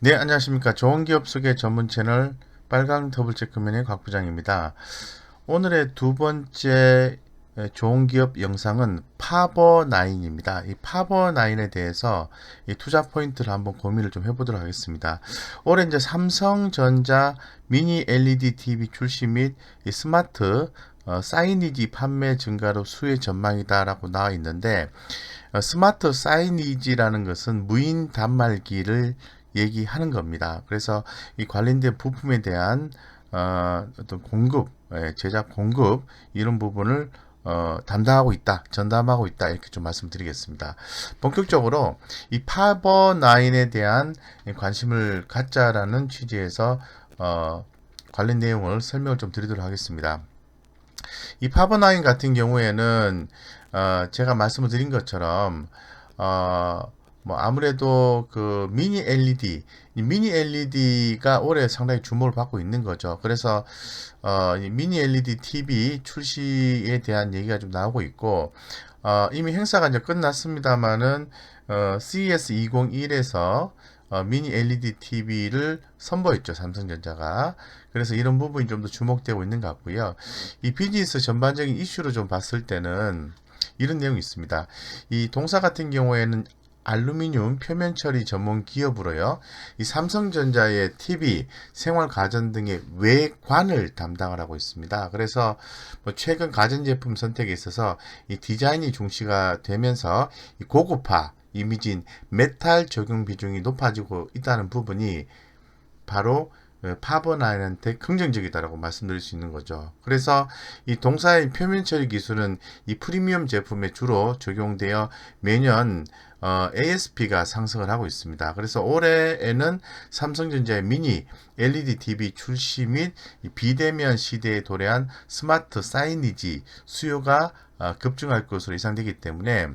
네, 안녕하십니까. 좋은 기업 소개 전문 채널 빨강 더블 체크맨의 곽 부장입니다. 오늘의 두 번째 좋은 기업 영상은 파버나인입니다. 이 파버나인에 대해서 이 투자 포인트를 한번 고민을 좀 해보도록 하겠습니다. 올해 이제 삼성전자 미니 LED TV 출시 및 이 스마트 사이니지 판매 증가로 수혜 전망이다라고 나와 있는데 스마트 사이니지라는 것은 무인 단말기를 얘기하는 겁니다. 그래서 이 관련된 부품에 대한 어떤 공급, 제작 공급 이런 부분을 담당하고 있다, 전담하고 있다 이렇게 좀 말씀드리겠습니다. 본격적으로 이 파버9에 대한 관심을 갖자라는 취지에서 관련 내용을 설명을 좀 드리도록 하겠습니다. 이 파버9 같은 경우에는 제가 말씀을 드린 것처럼 어, 뭐 아무래도 그 미니 LED, 이 미니 LED가 올해 상당히 주목을 받고 있는 거죠. 그래서 이 미니 LED TV 출시에 대한 얘기가 좀 나오고 있고 이미 행사가 이제 끝났습니다만은 CES 2021에서 미니 LED TV를 선보였죠, 삼성전자가. 그래서 이런 부분이 좀 더 주목되고 있는 것 같고요. 이 비즈니스 전반적인 이슈로 좀 봤을 때는 이런 내용이 있습니다. 이 동사 같은 경우에는 알루미늄 표면 처리 전문 기업으로요. 이 삼성전자의 TV, 생활 가전 등의 외관을 담당을 하고 있습니다. 그래서 뭐 최근 가전제품 선택에 있어서 이 디자인이 중시가 되면서 이 고급화, 이미진 메탈 적용 비중이 높아지고 있다는 부분이 바로 파버나인한테 긍정적이다라고 말씀드릴 수 있는 거죠. 그래서 이 동사의 표면 처리 기술은 이 프리미엄 제품에 주로 적용되어 매년 ASP가 상승을 하고 있습니다. 그래서 올해에는 삼성전자의 미니 LED TV 출시 및 비대면 시대에 도래한 스마트 사이니지 수요가 급증할 것으로 예상되기 때문에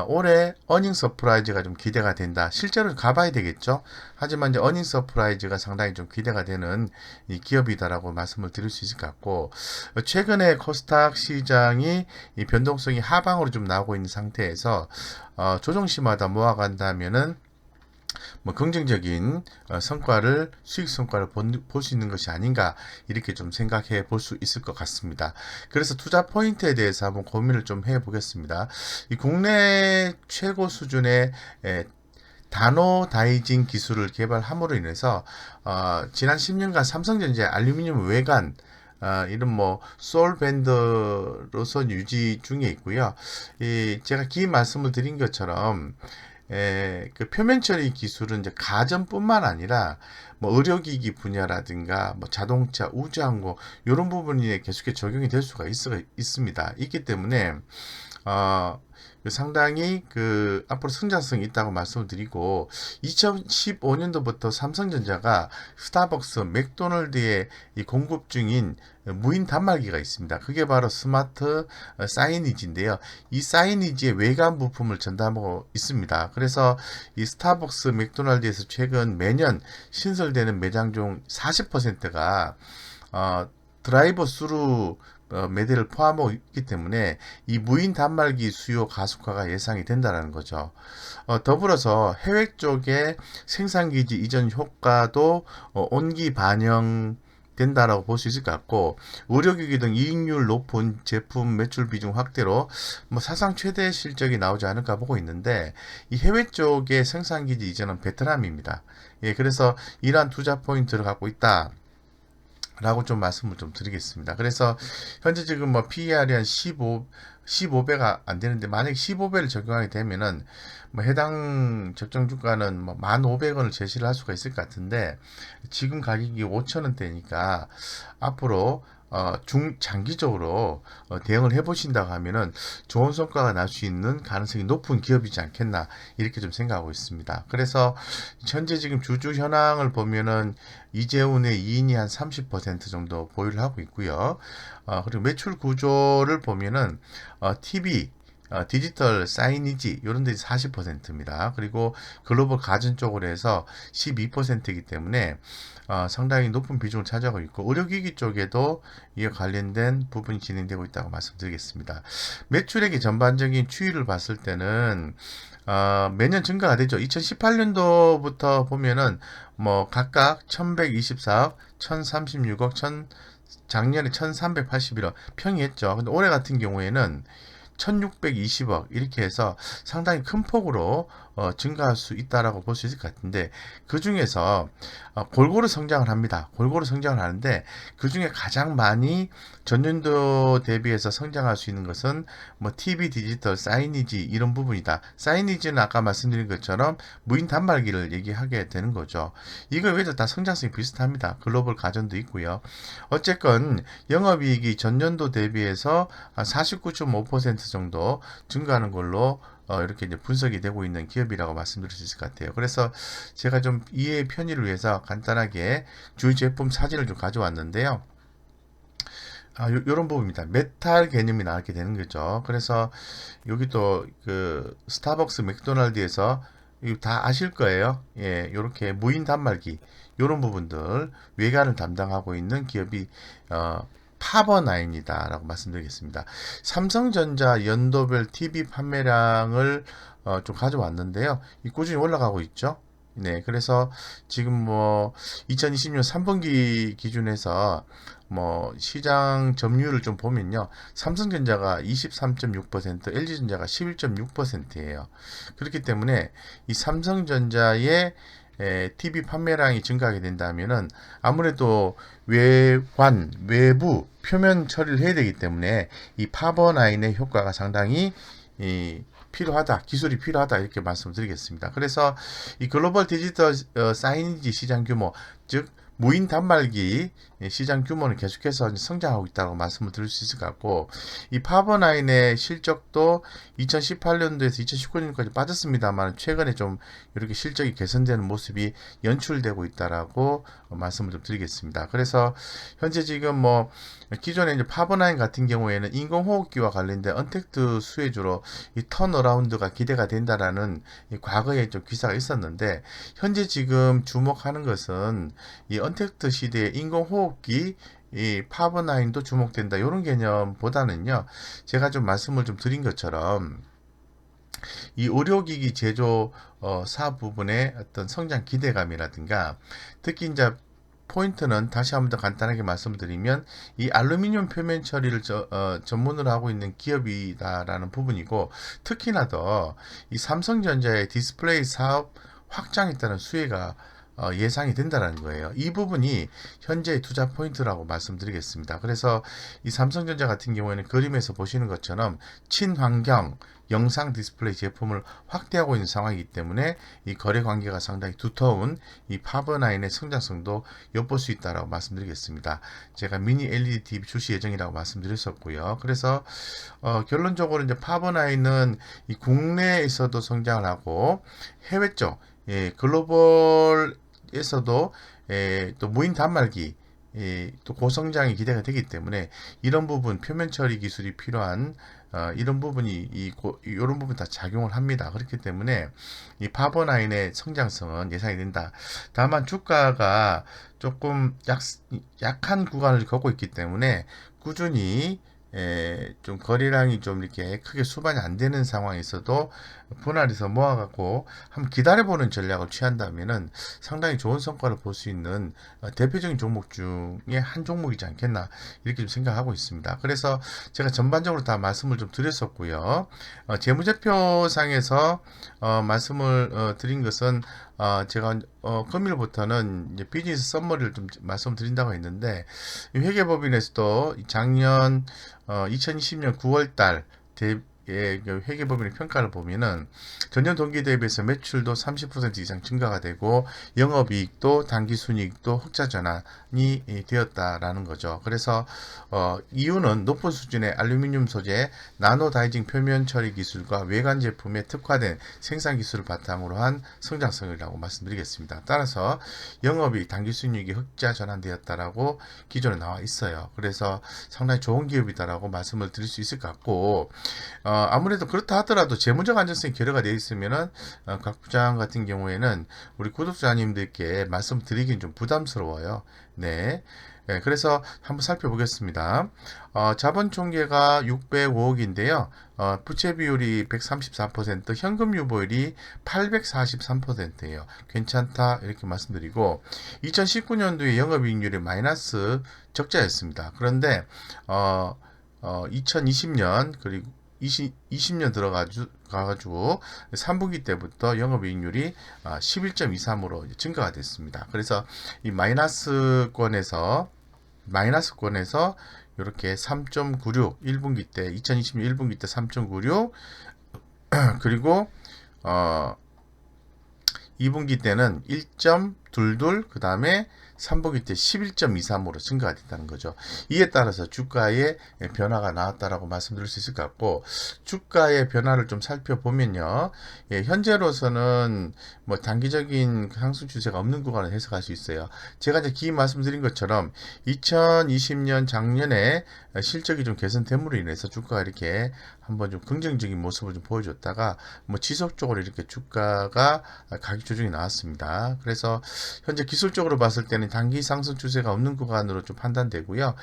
올해 어닝 서프라이즈가 좀 기대가 된다. 실제로 가봐야 되겠죠. 하지만 이제 어닝 서프라이즈가 상당히 좀 기대가 되는 이 기업이다라고 말씀을 드릴 수 있을 것 같고 최근에 코스닥 시장이 이 변동성이 하방으로 좀 나오고 있는 상태에서 조정시마다 모아간다면은 뭐 긍정적인 성과를 수익 성과를 볼 수 있는 것이 아닌가 이렇게 좀 생각해 볼 수 있을 것 같습니다. 그래서 투자 포인트에 대해서 한번 고민을 좀 해보겠습니다. 이 국내 최고 수준의 다노 다이징 기술을 개발함으로 인해서 지난 10년간 삼성전자의 알루미늄 외관 이런 뭐 소울 밴드로서 유지 중에 있고요. 제가 긴 말씀을 드린 것처럼 그 표면 처리 기술은 이제 가전뿐만 아니라 뭐 의료기기 분야라든가 뭐 자동차, 우주항공 이런 부분이 계속해 적용이 될 수가 있습니다. 있기 때문에 어, 상당히 그 앞으로 성장성이 있다고 말씀을 드리고 2015년도부터 삼성전자가 스타벅스, 맥도널드에 이 공급 중인 무인 단말기가 있습니다. 그게 바로 스마트 사이니지인데요. 이 사이니지의 외관 부품을 전담하고 있습니다. 그래서 이 스타벅스, 맥도날드에서 최근 매년 신설되는 매장 중 40%가 드라이버 스루 매대를 포함하고 있기 때문에 이 무인 단말기 수요 가속화가 예상이 된다는 거죠. 더불어서 해외 쪽의 생산기지 이전 효과도 온기 반영 된다라고 볼 수 있을 것 같고 의료기기 등 이익률 높은 제품 매출 비중 확대로 뭐 사상 최대 실적이 나오지 않을까 보고 있는데 이 해외 쪽의 생산기지 이전은 베트남입니다. 예, 그래서 이러한 투자 포인트를 갖고 있다. 라고 좀 말씀을 좀 드리겠습니다. 그래서 현재 지금 뭐 PER이 한 15배가 안 되는데 만약에 15배를 적용하게 되면은 뭐 해당 적정 주가는 뭐 1,500원을 제시를 할 수가 있을 것 같은데 지금 가격이 5,000원대니까 앞으로 중장기적으로 대응을 해보신다고 하면은 좋은 성과가 날 수 있는 가능성이 높은 기업이지 않겠나 이렇게 좀 생각하고 있습니다. 그래서 현재 지금 주주 현황을 보면은 이재훈의 이인이 한 30% 정도 보유를 하고 있고요. 그리고 매출 구조를 보면은 TV 디지털 사이니지 이런 데 40%입니다. 그리고 글로벌 가전 쪽으로 해서 12%이기 때문에 상당히 높은 비중을 차지하고 있고 의료기기 쪽에도 이에 관련된 부분이 진행되고 있다고 말씀드리겠습니다. 매출액의 전반적인 추이를 봤을 때는 매년 증가가 되죠. 2018년도부터 보면은 뭐 각각 1124억, 1036억, 작년에 1381억 평이했죠. 근데 올해 같은 경우에는 1620억 이렇게 해서 상당히 큰 폭으로 증가할 수 있다라고 볼 수 있을 것 같은데 그 중에서 골고루 성장을 합니다. 골고루 성장을 하는데 그 중에 가장 많이 전년도 대비해서 성장할 수 있는 것은 뭐 TV, 디지털, 사이니지 이런 부분이다. 사이니지는 아까 말씀드린 것처럼 무인 단말기를 얘기하게 되는 거죠. 이거 외에도 다 성장성이 비슷합니다. 글로벌 가전도 있고요. 어쨌건 영업이익이 전년도 대비해서 한 49.5% 정도 증가하는 걸로 이렇게 이제 분석이 되고 있는 기업이라고 말씀드릴 수 있을 것 같아요. 그래서 제가 좀 이해의 편의를 위해서 간단하게 주요 제품 사진을 좀 가져왔는데요. 요런 부분입니다. 메탈 개념이 나오게 되는 거죠. 그래서 여기 또 그 스타벅스 맥도날드에서 이거 다 아실 거예요. 예, 요렇게 무인 단말기 요런 부분들 외관을 담당하고 있는 기업이 파버나인이다라고 말씀드리겠습니다. 삼성전자 연도별 TV 판매량을 좀 가져왔는데요. 이 꾸준히 올라가고 있죠. 네, 그래서 지금 뭐 2020년 3분기 기준에서 뭐 시장 점유율을 좀 보면요. 삼성전자가 23.6%, LG전자가 11.6%예요. 그렇기 때문에 이 삼성전자의 TV 판매량이 증가하게 된다면은 아무래도 외관, 외부, 표면 처리를 해야 되기 때문에 이 파버나인의 효과가 상당히 필요하다, 기술이 필요하다 이렇게 말씀드리겠습니다. 그래서 이 글로벌 디지털 사이니지 시장 규모, 즉 무인 단말기 시장 규모는 계속해서 성장하고 있다고 말씀을 드릴 수 있을 것 같고 이 파버나인의 실적도 2018년도에서 2019년까지 빠졌습니다만 최근에 좀 이렇게 실적이 개선되는 모습이 연출되고 있다라고 말씀을 좀 드리겠습니다. 그래서 현재 지금 뭐 기존에 이제 파버나인 같은 경우에는 인공호흡기와 관련된 언택트 수혜주로 이 턴어라운드가 기대가 된다라는 과거에 좀 기사가 있었는데 현재 지금 주목하는 것은 이 언택트 시대의 인공호흡기 이 파버나인도 주목된다 이런 개념보다는요 제가 좀 말씀을 좀 드린 것처럼 이 의료기기 제조 사 부분의 어떤 성장 기대감이라든가 특히 이제 포인트는 다시 한번 더 간단하게 말씀드리면 이 알루미늄 표면 처리를 전문으로 하고 있는 기업이다라는 부분이고 특히나 더 이 삼성전자의 디스플레이 사업 확장에 따른 수혜가 예상이 된다는 거예요. 이 부분이 현재의 투자 포인트라고 말씀드리겠습니다. 그래서 이 삼성전자 같은 경우에는 그림에서 보시는 것처럼 친환경 영상 디스플레이 제품을 확대하고 있는 상황이기 때문에 이 거래 관계가 상당히 두터운 이 파버나인의 성장성도 엿볼 수 있다라고 말씀드리겠습니다. 제가 미니 LED TV 출시 예정이라고 말씀드렸었고요. 그래서 결론적으로 이제 파버나인은 이 국내에서도 성장을 하고 해외 쪽 글로벌 에서도 또 무인 단말기 또 고성장이 기대가 되기 때문에 이런 부분 표면 처리 기술이 필요한 이런 부분이 이런 부분 다 작용을 합니다. 그렇기 때문에 이 파버나인의 성장성은 예상이 된다. 다만 주가가 조금 약한 구간을 걷고 있기 때문에 꾸준히 좀 거래량이 좀 이렇게 크게 수반이 안 되는 상황에서도 분할해서 모아갖고 한번 기다려보는 전략을 취한다면은 상당히 좋은 성과를 볼 수 있는 대표적인 종목 중에 한 종목이지 않겠나 이렇게 좀 생각하고 있습니다. 그래서 제가 전반적으로 다 말씀을 좀 드렸었고요. 재무제표상에서 말씀을 드린 것은 제가 금일부터는 이제 비즈니스 썸머리를 좀 말씀드린다고 했는데 회계법인에서도 작년 2020년 9월달 회계법인의 평가를 보면은 전년 동기 대비해서 매출도 30% 이상 증가가 되고 영업이익도 당기순이익도 흑자 전환이 되었다라는 거죠. 그래서 이유는 높은 수준의 알루미늄 소재 나노 다이징 표면 처리 기술과 외관 제품에 특화된 생산 기술을 바탕으로 한 성장성이라고 말씀드리겠습니다. 따라서 영업이익 당기순이익이 흑자 전환되었다라고 기존에 나와 있어요. 그래서 상당히 좋은 기업이다라고 말씀을 드릴 수 있을 것 같고 아무래도 그렇다 하더라도 재무적 안정성이 결여가 되어 있으면은 각 부장 같은 경우에는 우리 구독자님들께 말씀드리긴 좀 부담스러워요. 네. 네, 그래서 한번 살펴보겠습니다. 자본 총계가 605억인데요. 부채 비율이 134%, 현금 유보율이 843%예요. 괜찮다 이렇게 말씀드리고 2019년도에 영업이익률이 마이너스 적자였습니다. 그런데 2020년 그리고 20년 들어가지고 3분기 때부터 영업이익률이 11.23으로 증가가 됐습니다. 그래서 이 마이너스권에서 이렇게 3.96 1분기 때 2020년 1분기 때 3.96 그리고 2분기 때는 1.22 그 다음에 3분기 때 11.23으로 증가가 됐다는 거죠. 이에 따라서 주가의 변화가 나왔다라고 말씀드릴 수 있을 것 같고 주가의 변화를 좀 살펴보면요. 현재로서는 뭐 단기적인 상승 추세가 없는 구간을 해석할 수 있어요. 제가 이제 기 말씀드린 것처럼 2020년 작년에 실적이 좀 개선됨으로 인해서 주가가 이렇게 한번 좀 긍정적인 모습을 좀 보여줬다가 뭐 지속적으로 이렇게 주가가 가격 조정이 나왔습니다. 그래서 현재 기술적으로 봤을 때는 단기 상승 추세가 없는 구간으로 좀 판단되고요.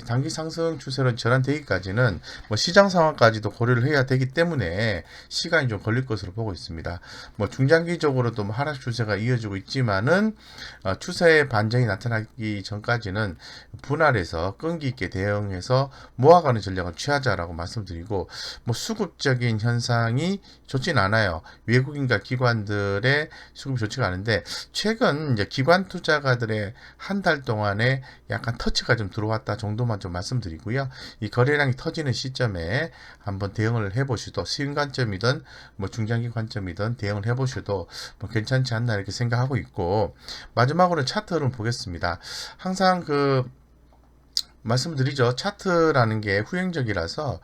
단기 상승 추세로 전환되기까지는 뭐 시장 상황까지도 고려를 해야 되기 때문에 시간이 좀 걸릴 것으로 보고 있습니다. 뭐 중장기적으로도 뭐 하락 추세가 이어지고 있지만은 추세의 반전이 나타나기 전까지는 분할해서 끈기 있게 대응해서 모아가는 전략을 취하자라고 말씀드리고 뭐 수급적인 현상이 좋진 않아요. 외국인과 기관들의 수급이 좋지가 않은데 최근 이제 기관 투자가들의 한 달 동안에 약간 터치가 좀 들어왔다 정도만 좀 말씀드리고요. 이 거래량이 터지는 시점에 한번 대응을 해보셔도 수익 관점이든 뭐 중장기 관점이든 대응을 해보셔도 뭐 괜찮지 않나 이렇게 생각하고 있고 마지막으로 차트 흐름 보겠습니다. 항상 말씀드리죠. 차트라는 게 후행적이라서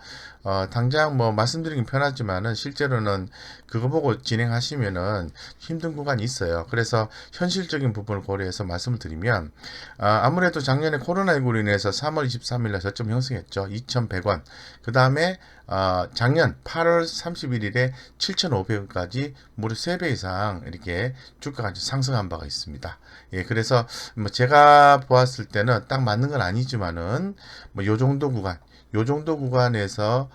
당장 뭐 말씀드리긴 편하지만은 실제로는 그거 보고 진행하시면은 힘든 구간이 있어요. 그래서 현실적인 부분을 고려해서 말씀을 드리면 아무래도 작년에 코로나19로 인해서 3월 23일 날 저점 형성했죠. 2,100원. 그 다음에 작년 8월 31일에 7,500원까지 무려 3배 이상 이렇게 주가가 상승한 바가 있습니다. 예, 그래서 뭐 제가 보았을 때는 딱 맞는 건 아니지만은 뭐 요 정도 구간에서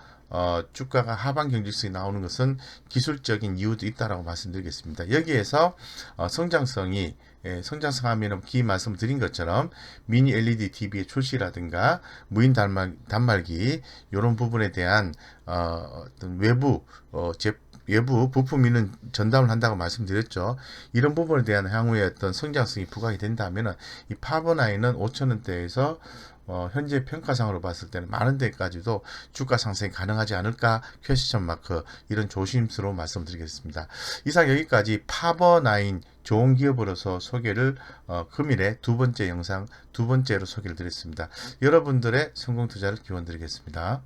주가가 하방 경직성이 나오는 것은 기술적인 이유도 있다라고 말씀드리겠습니다. 여기에서 성장성 하면은 기 말씀드린 것처럼 미니 LED TV의 출시라든가 무인 단말기 이런 부분에 대한 어떤 외부 부품 전담을 한다고 말씀드렸죠. 이런 부분에 대한 향후의 어떤 성장성이 부각이 된다면은 이 파버나인은 5,000원대에서 현재 평가상으로 봤을 때는 많은 데까지도 주가 상승이 가능하지 않을까 퀘스천 마크 이런 조심스러운 말씀드리겠습니다. 이상 여기까지 파버나인 좋은 기업으로서 소개를 금일에 두 번째로 소개를 드렸습니다. 여러분들의 성공 투자를 기원 드리겠습니다.